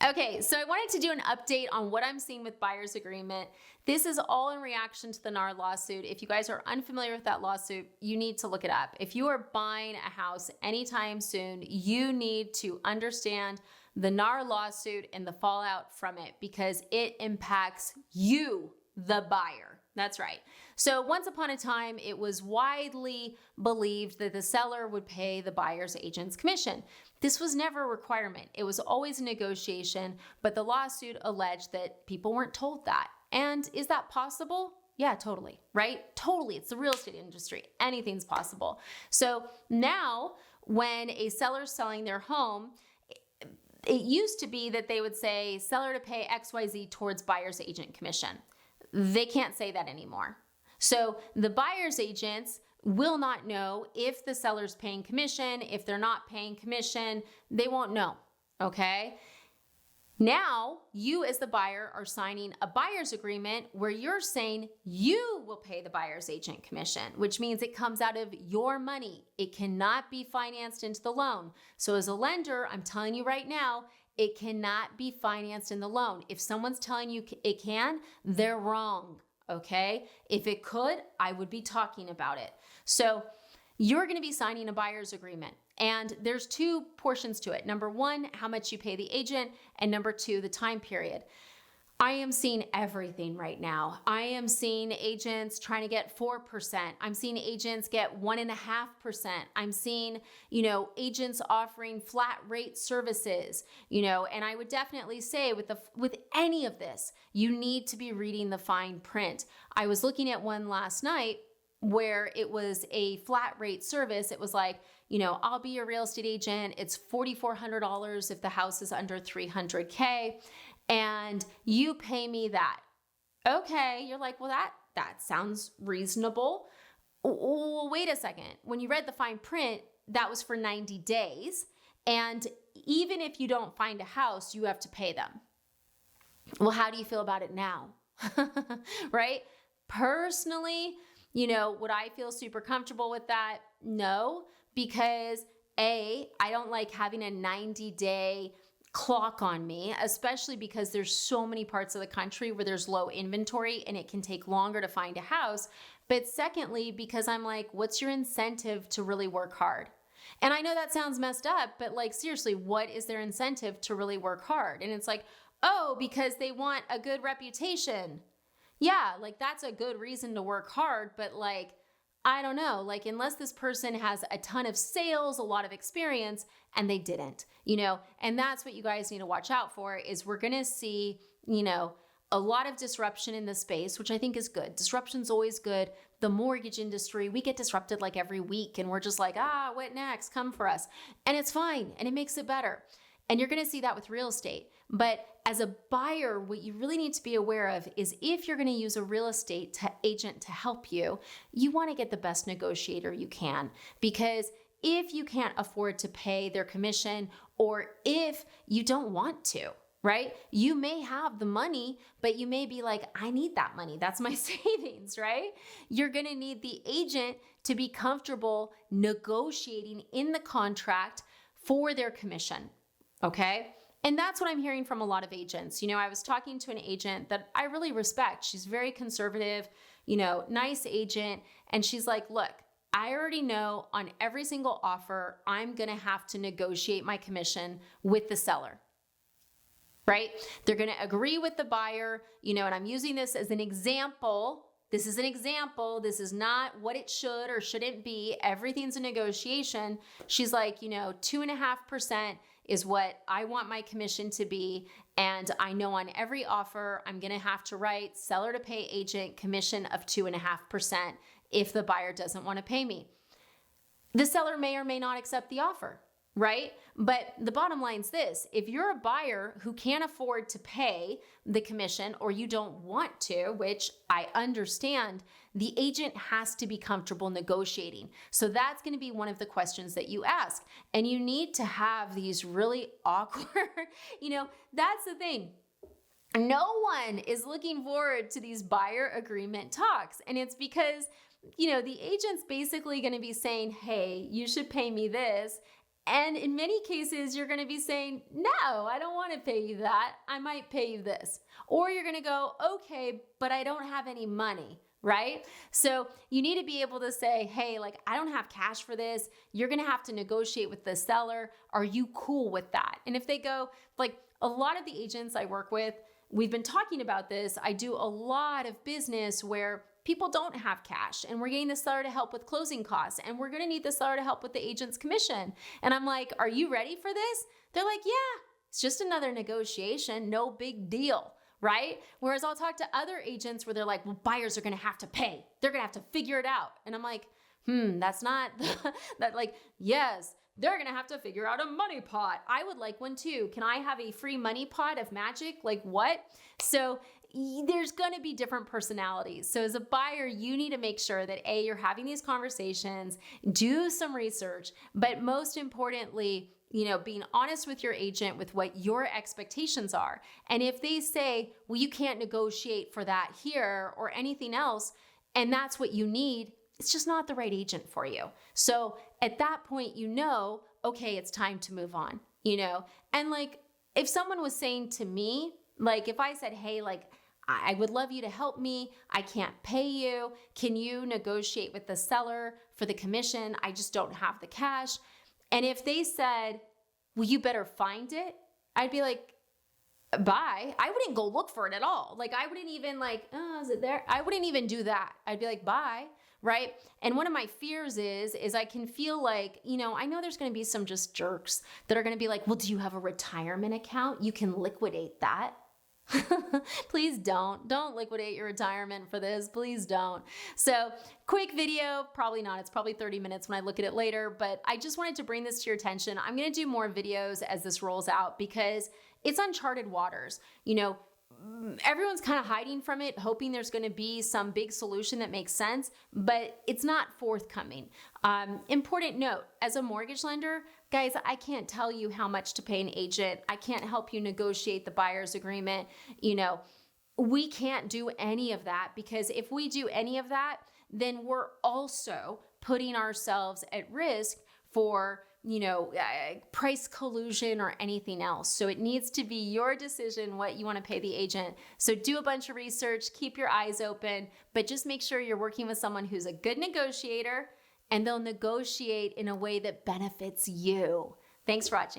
Okay, so I wanted to do an update on what I'm seeing with buyer's agreement. This is all in reaction to the NAR lawsuit. If you guys are unfamiliar with that lawsuit, you need to look it up. If you are buying a house anytime soon, you need to understand the NAR lawsuit and the fallout from it because it impacts you, the buyer. That's right. So once upon a time, it was widely believed that the seller would pay the buyer's agent's commission. This was never a requirement. It was always a negotiation, but the lawsuit alleged that people weren't told that. And is that possible? Yeah, totally, right? Totally. It's the real estate industry. Anything's possible. So now when a seller's selling their home, it used to be that they would say seller to pay XYZ towards buyer's agent commission. They can't say that anymore. So the buyer's agents will not know if the seller's paying commission. If they're not paying commission, they won't know, okay? Now, you as the buyer are signing a buyer's agreement where you're saying you will pay the buyer's agent commission, which means it comes out of your money. It cannot be financed into the loan. So as a lender, I'm telling you right now, it cannot be financed in the loan. If someone's telling you it can, they're wrong, okay? If it could, I would be talking about it. So you're gonna be signing a buyer's agreement. And there's two portions to it. Number one, how much you pay the agent, and number two, the time period. I am seeing everything right now. I am seeing agents trying to get 4%. I'm seeing agents get 1.5%. I'm seeing, agents offering flat rate services, and I would definitely say with any of this, you need to be reading the fine print. I was looking at one last night where it was a flat rate service. It was like, I'll be your real estate agent. It's $4,400 if the house is under $300K. And you pay me that. Okay, you're like, well, that sounds reasonable. Well, wait a second. When you read the fine print, that was for 90 days. And even if you don't find a house, you have to pay them. Well, how do you feel about it now? Right? Personally, would I feel super comfortable with that? No, because I don't like having a 90-day clock on me, especially because there's so many parts of the country where there's low inventory and it can take longer to find a house. But secondly, because I'm like, what's your incentive to really work hard? And I know that sounds messed up, but seriously, what is their incentive to really work hard? And it's like, oh, because they want a good reputation. Yeah, that's a good reason to work hard, but I don't know, unless this person has a ton of sales, a lot of experience, and they didn't, and that's what you guys need to watch out for is we're going to see, a lot of disruption in the space, which I think is good. Disruption's always good. The mortgage industry, we get disrupted every week and we're just like, what next? Come for us. And it's fine. And it makes it better. And you're going to see that with real estate. But as a buyer, what you really need to be aware of is if you're going to use a real estate agent to help you, you want to get the best negotiator you can. Because if you can't afford to pay their commission or if you don't want to, right? You may have the money, but you may be like, I need that money. That's my savings, right? You're going to need the agent to be comfortable negotiating in the contract for their commission. Okay. And that's what I'm hearing from a lot of agents. I was talking to an agent that I really respect. She's very conservative, nice agent. And she's like, look, I already know on every single offer, I'm going to have to negotiate my commission with the seller, right? They're going to agree with the buyer, and I'm using this as an example. This is an example. This is not what it should or shouldn't be. Everything's a negotiation. She's like, 2.5% is what I want my commission to be. And I know on every offer, I'm going to have to write seller to pay agent commission of 2.5% if the buyer doesn't want to pay me. The seller may or may not accept the offer, right? But the bottom line is this: if you're a buyer who can't afford to pay the commission or you don't want to, which I understand, the agent has to be comfortable negotiating. So that's going to be one of the questions that you ask. And you need to have these really awkward, that's the thing. No one is looking forward to these buyer agreement talks. And it's because, the agent's basically going to be saying, hey, you should pay me this. And in many cases, you're going to be saying, no, I don't want to pay you that. I might pay you this. Or you're going to go, okay, but I don't have any money, right? So you need to be able to say, hey, like, I don't have cash for this. You're going to have to negotiate with the seller. Are you cool with that? And if they go, like a lot of the agents I work with, we've been talking about this. I do a lot of business where people don't have cash and we're getting the seller to help with closing costs and we're going to need the seller to help with the agent's commission. And I'm like, are you ready for this? They're like, yeah, it's just another negotiation. No big deal, right? Whereas I'll talk to other agents where they're like, well, buyers are going to have to pay. They're going to have to figure it out. And I'm like, that's not that, like, yes, they're going to have to figure out a money pot. I would like one too. Can I have a free money pot of magic? Like what? So there's going to be different personalities. So as a buyer, you need to make sure that A, you're having these conversations, do some research, but most importantly, being honest with your agent with what your expectations are. And if they say, well, you can't negotiate for that here or anything else, and that's what you need, it's just not the right agent for you. So at that point, okay, it's time to move on, And like, if someone was saying to me, like if I said, hey, like, I would love you to help me. I can't pay you. Can you negotiate with the seller for the commission? I just don't have the cash. And if they said, well, you better find it, I'd be like, bye. I wouldn't go look for it at all. Like I wouldn't even like, oh, is it there? I wouldn't even do that. I'd be like, bye. Right. And one of my fears is I can feel like, I know there's going to be some just jerks that are going to be like, well, do you have a retirement account? You can liquidate that. Please don't liquidate your retirement for this. Please don't. So quick video, probably not. It's probably 30 minutes when I look at it later, but I just wanted to bring this to your attention. I'm going to do more videos as this rolls out because it's uncharted waters. Everyone's kind of hiding from it, hoping there's going to be some big solution that makes sense, but it's not forthcoming. Important note, as a mortgage lender, guys, I can't tell you how much to pay an agent. I can't help you negotiate the buyer's agreement. We can't do any of that because if we do any of that, then we're also putting ourselves at risk for price collusion or anything else. So it needs to be your decision what you want to pay the agent. So do a bunch of research, keep your eyes open, but just make sure you're working with someone who's a good negotiator and they'll negotiate in a way that benefits you. Thanks for watching.